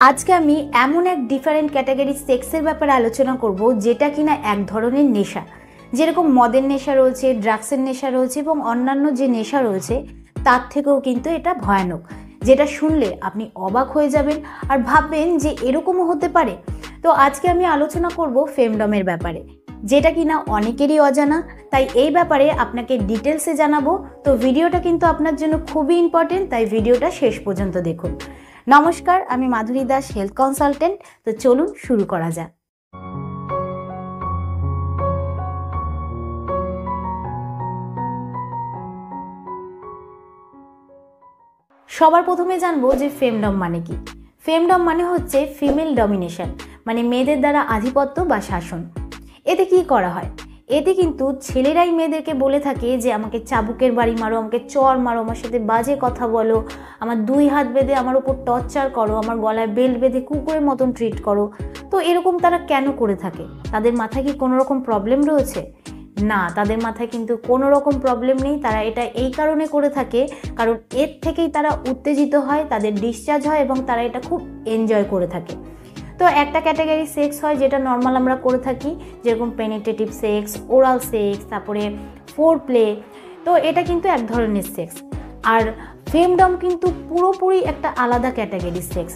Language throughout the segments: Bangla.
আজকে আমি এমন এক ডিফারেন্ট ক্যাটাগরি সেক্সের ব্যাপারে আলোচনা করব যেটা কিনা এক ধরনের নেশা। যেরকম মদের নেশা রয়েছে, ড্রাগসের নেশা রয়েছে এবং অন্যান্য যে নেশা রয়েছে তার থেকেও কিন্তু এটা ভয়ানক, যেটা শুনলে আপনি অবাক হয়ে যাবেন আর ভাববেন যে এরকমও হতে পারে। তো আজকে আমি আলোচনা করব ফেমডমের ব্যাপারে, যেটা কিনা অনেকেরই অজানা, তাই এই ব্যাপারে আপনাকে ডিটেলসে জানাবো। তো ভিডিওটা কিন্তু আপনার জন্য খুবই ইম্পর্টেন্ট, তাই ভিডিওটা শেষ পর্যন্ত দেখুন। নমস্কার, আমি মাধুরী দাস, হেলথ কনসালটেন্ট। তো চলুন শুরু করা যাক। সবার প্রথমে জানবো যে ফেমডম মানে কি। ফেমডম মানে হচ্ছে ফিমেল ডমিনেশন, মানে মেয়েদের দ্বারা আধিপত্য বা শাসন। এতে কি করা হয়? এতে কিন্তু ছেলেরাই মেয়েদেরকে বলে থাকে যে আমাকে চাবুকের বাড়ি মারো, আমাকে চর মারো, আমার সাথে বাজে কথা বলো, আমার দুই হাত বেঁধে আমার উপর টর্চার করো, আমার গলায় বেল্ট বেঁধে কুকুরের মতন ট্রিট করো। তো এরকম তারা কেন করে থাকে? তাদের মাথায় কি কোনো রকম প্রবলেম রয়েছে? না, তাদের মাথায় কিন্তু কোনো রকম প্রবলেম নেই। তারা এটা এই কারণে করে থাকে কারণ এর থেকেই তারা উত্তেজিত হয়, তাদের ডিসচার্জ হয় এবং তারা এটা খুব এনজয় করে থাকে। তো একটা ক্যাটাগরি সেক্স হয় যেটা নর্মাল আমরা করে থাকি, যেরকম পেনিট্রেটিভ সেক্স, ওরাল সেক্স, তারপরে ফোর প্লে। তো এটা কিন্তু এক ধরনের সেক্স। আর ফেমডম কিন্তু পুরোপুরি একটা আলাদা ক্যাটাগরি সেক্স,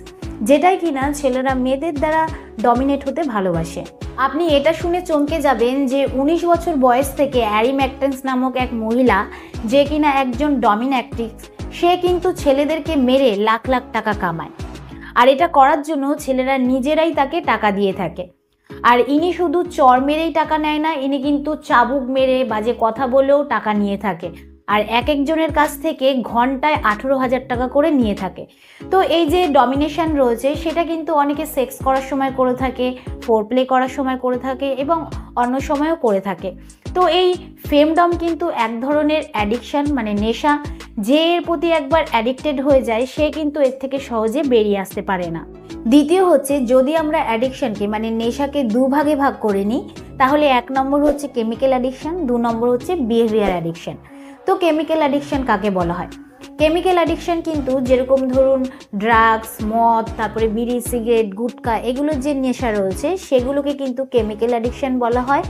যেটাই কিনা ছেলেরা মেয়েদের দ্বারা ডমিনেট হতে ভালোবাসে। আপনি এটা শুনে চমকে যাবেন যে 19 বছর বয়স থেকে অ্যারি ম্যাকটেন্স নামক এক মহিলা, যে কিনা একজন ডমিনেট্রিক্স, সে কিন্তু ছেলেদেরকে মেরে লাখ লাখ টাকা কামায়। আর এটা করার জন্য ছেলেরা নিজেরাই তাকে টাকা দিয়ে থাকে। আর ইনি শুধু চর মেরেই টাকা নেয় না, ইনি কিন্তু চাবুক মেরে বাজে কথা বলেও টাকা নিয়ে থাকে। আর এক একজনের কাছ থেকে ঘন্টায় 18,000 টাকা করে নিয়ে থাকে। তো এই যে ডমিনেশন রয়েছে সেটা কিন্তু অনেকে সেক্স করার সময় করে থাকে, ফোর প্লে করার সময় করে থাকে এবং অন্য সময়ও করে থাকে। তো এই ফেমডম কিন্তু এক ধরনের অ্যাডিকশন, মানে নেশা। যে এর প্রতি একবার অ্যাডিক্টেড হয়ে যায় সে কিন্তু এর থেকে সহজে বেরিয়ে আসতে পারে না। দ্বিতীয় হচ্ছে, যদি আমরা অ্যাডিকশনকে মানে নেশাকে দুভাগে ভাগ করে নিই, তাহলে 1 নম্বর হচ্ছে কেমিক্যাল অ্যাডিকশন, 2 নম্বর হচ্ছে বিহেভিয়ার অ্যাডিকশন। তো কেমিক্যাল অ্যাডিকশন কাকে বলা হয়? কেমিক্যাল অ্যাডিকশন কিন্তু যেরকম ধরুন ড্রাগস, মদ, তারপরে বিড়ি, সিগারেট, গুটকা, এগুলোর যে নেশা রয়েছে সেগুলোকে কিন্তু কেমিক্যাল অ্যাডিকশন বলা হয়।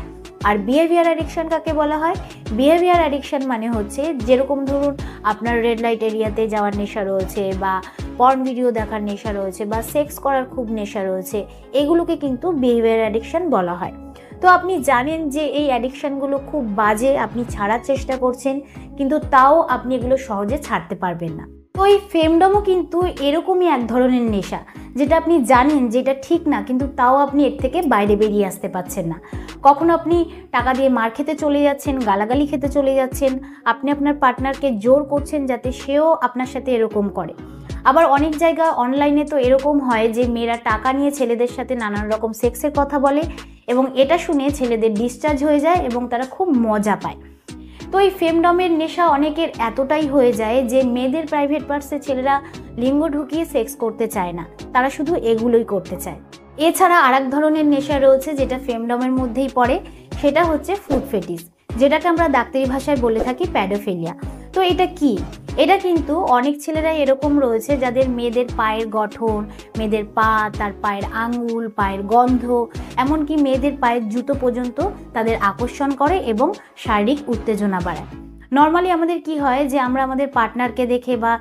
আর বিহেভিয়ার অ্যাডিকশন কাকে বলা হয়? বিহেভিয়ার অ্যাডিকশন মানে হচ্ছে যেরকম ধরুন আপনার রেড লাইট এরিয়াতে যাওয়ার নেশা রয়েছে, বা পর্ন ভিডিও দেখার নেশা রয়েছে, বা সেক্স করার খুব নেশা রয়েছে, এগুলোকে কিন্তু বিহেভিয়ার অ্যাডিকশন বলা হয়। তো আপনি জানেন যে এই অ্যাডিকশানগুলো খুব বাজে, আপনি ছাড়ার চেষ্টা করছেন, কিন্তু তাও আপনি এগুলো সহজে ছাড়তে পারবেন না। তো এই ফেমডমও কিন্তু এরকমই এক ধরনের নেশা, যেটা আপনি জানেন যে এটা ঠিক না, কিন্তু তাও আপনি এর থেকে বাইরে বেরিয়ে আসতে পারছেন না। কখনো আপনি টাকা দিয়ে মার খেতে চলে যাচ্ছেন, গালাগালি খেতে চলে যাচ্ছেন, আপনি আপনার পার্টনারকে জোর করছেন যাতে সেও আপনার সাথে এরকম করে। আবার অনেক জায়গা অনলাইনে তো এরকম হয় যে মেয়েরা টাকা নিয়ে ছেলেদের সাথে নানান রকম সেক্সের কথা বলে এবং এটা শুনে ছেলেদের ডিসচার্জ হয়ে যায় এবং তারা খুব মজা পায়। তো এই ফেমডমের নেশা অনেকের এতটাই হয়ে যায় যে মেয়েদের প্রাইভেট পার্টসে ছেলেরা লিঙ্গ ঢুকিয়ে সেক্স করতে চায় না, তারা শুধু এগুলোই করতে চায়। এছাড়া আরেক ধরনের নেশা রয়েছে যেটা ফেমডমের মধ্যেই পড়ে, সেটা হচ্ছে ফুড ফেটিস, যেটাকে আমরা ডাক্তারি ভাষায় বলে থাকি প্যাডোফিলিয়া। তো এটা কি? এটা কিন্তু অনেক ছেলেরাই এরকম রয়েছে যাদের মেয়েদের পায়ের গঠন, মেয়েদের পা, তার পায়ের আঙ্গুল, পায়ের গন্ধ, এমনকি মেয়েদের পায়ের জুতো পর্যন্ত তাদের আকর্ষণ করে এবং শারীরিক উত্তেজনা বাড়ায়। নর্মালি আমাদের কি হয় যে আমরা আমাদের পার্টনারকে দেখে বা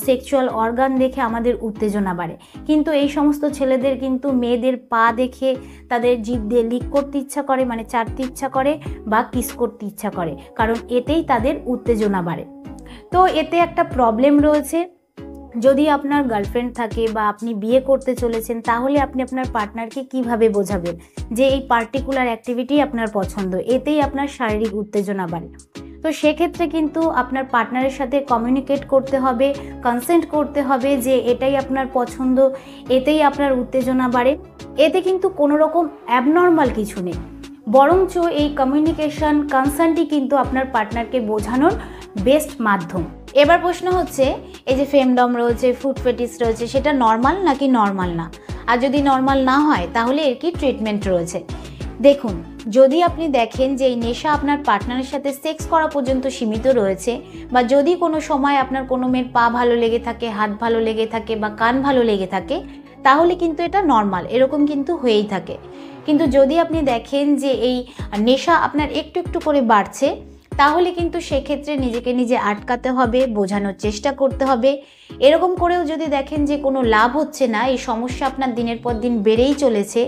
সেক্সুয়াল অর্গান দেখে আমাদের উত্তেজনা বাড়ে, কিন্তু এই সমস্ত ছেলেদের কিন্তু মেয়েদের পা দেখে তাদের জিভ দিয়ে লিক করতে ইচ্ছা করে, মানে চাটতে ইচ্ছা করে বা কিস করতে ইচ্ছা করে, কারণ এতেই তাদের উত্তেজনা বাড়ে। তো এতে একটা প্রবলেম রয়েছে। যদি আপনার গার্লফ্রেন্ড থাকে বা আপনি বিয়ে করতে চলেছেন, তাহলে আপনি আপনার পার্টনারকে কিভাবে বোঝাবেন যে এই পার্টিকুলার অ্যাক্টিভিটি আপনার পছন্দ, এতেই আপনার শারীরিক উত্তেজনা বাড়ে। তো সেক্ষেত্রে কিন্তু আপনার পার্টনারের সাথে কমিউনিকেট করতে হবে, কনসেন্ট করতে হবে যে এটাই আপনার পছন্দ, এতেই আপনার উত্তেজনা বাড়ে। এতে কিন্তু কোনো রকম অ্যাবনর্মাল কিছু নেই, বরঞ্চ এই কমিউনিকেশন, কনসেন্টই কিন্তু আপনার পার্টনারকে বোঝানোর বেস্ট মাধ্যম। এবার প্রশ্ন হচ্ছে, এই যে ফেমডম রয়েছে, ফুড ফেটিস রয়েছে, সেটা নর্মাল নাকি নর্মাল না? আর যদি নর্মাল না হয় তাহলে এর কি ট্রিটমেন্ট রয়েছে? দেখুন, যদি আপনি দেখেন যে এই নেশা আপনার পার্টনারের সাথে সেক্স করা পর্যন্ত সীমিত রয়েছে, বা যদি কোনো সময় আপনার কোনো মেয়ের পা ভালো লেগে থাকে, হাত ভালো লেগে থাকে বা কান ভালো লেগে থাকে, তাহলে কিন্তু এটা নর্মাল, এরকম কিন্তু হয়েই থাকে। কিন্তু যদি আপনি দেখেন যে এই নেশা আপনার একটু একটু করে বাড়ছে, তাহলে কিন্তু সেক্ষেত্রে নিজেকে নিজে আটকাতে হবে, বোঝানোর চেষ্টা করতে হবে। এরকম করেও যদি দেখেন যে কোনো লাভ হচ্ছে না, এই সমস্যা আপনার দিনের পর দিন বেড়েই চলেছে,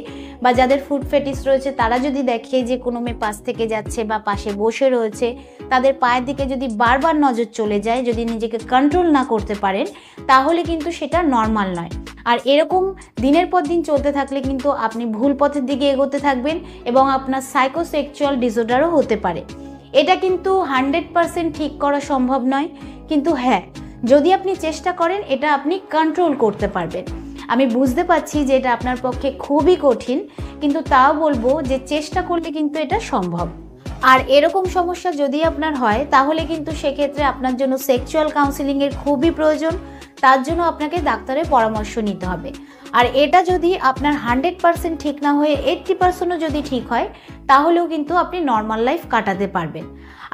বা যাদের ফুড ফেটিস রয়েছে তারা যদি দেখে যে কোনো মেয়ে পাশ থেকে যাচ্ছে বা পাশে বসে রয়েছে, তাদের পায়ের দিকে যদি বারবার নজর চলে যায়, যদি নিজেকে কন্ট্রোল না করতে পারেন, তাহলে কিন্তু সেটা নর্মাল নয়। আর এরকম দিনের পর দিন চলতে থাকলে কিন্তু আপনি ভুল পথের দিকে এগোতে থাকবেন এবং আপনার সাইকোসেক্সুয়াল ডিসঅর্ডারও হতে পারে। এটা কিন্তু 100% ঠিক করা সম্ভব নয়, কিন্তু হ্যাঁ, যদি আপনি চেষ্টা করেন এটা আপনি কন্ট্রোল করতে পারবেন। আমি বুঝতে পারছি যে এটা আপনার পক্ষে খুবই কঠিন, কিন্তু তাও বলবো যে চেষ্টা করলে কিন্তু এটা সম্ভব। আর এরকম সমস্যা যদি আপনার হয়, তাহলে কিন্তু সেক্ষেত্রে আপনার জন্য সেক্সুয়াল কাউন্সিলিংয়ের খুবই প্রয়োজন। তার জন্য আপনাকে ডাক্তারের পরামর্শ নিতে হবে। আর এটা যদি আপনার 100% ঠিক না হয়ে 80%ও যদি ঠিক হয়, তাহলেও কিন্তু আপনি নর্মাল লাইফ কাটাতে পারবেন।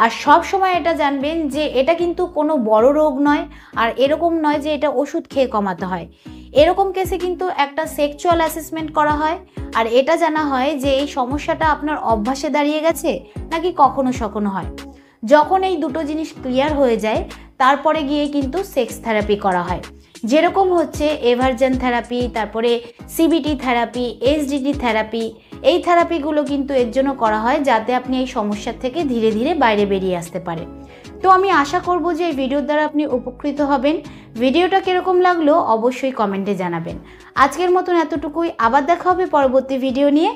আর সব সময় এটা জানবেন যে এটা কিন্তু কোনো বড় রোগ নয়, আর এরকম নয় যে এটা ওষুধ খেয়ে কমাতে হয়। এরকম কেসে কিন্তু একটা সেক্সুয়াল অ্যাসেসমেন্ট করা হয়, আর এটা জানা হয় যে এই সমস্যাটা আপনার অভ্যাসে দাঁড়িয়ে গেছে নাকি কখনো সখনো হয়। যখন এই দুটো জিনিস ক্লিয়ার হয়ে যায়, তারপরে গিয়ে কিন্তু সেক্স থেরাপি করা হয়, যেরকম হচ্ছে এভারজন থেরাপি, তারপরে সিবিটি থেরাপি, এইচডিটি থেরাপি। এই থেরাপিগুলো কিন্তু এর জন্য করা হয় যাতে আপনি এই সমস্যার থেকে ধীরে ধীরে বাইরে বেরিয়ে আসতে পারেন। তো আমি আশা করব যে এই ভিডিওর দ্বারা আপনি উপকৃত হবেন। ভিডিওটা কীরকম লাগলো অবশ্যই কমেন্টে জানাবেন। আজকের মতন এতটুকুই, আবার দেখা হবে পরবর্তী ভিডিও নিয়ে।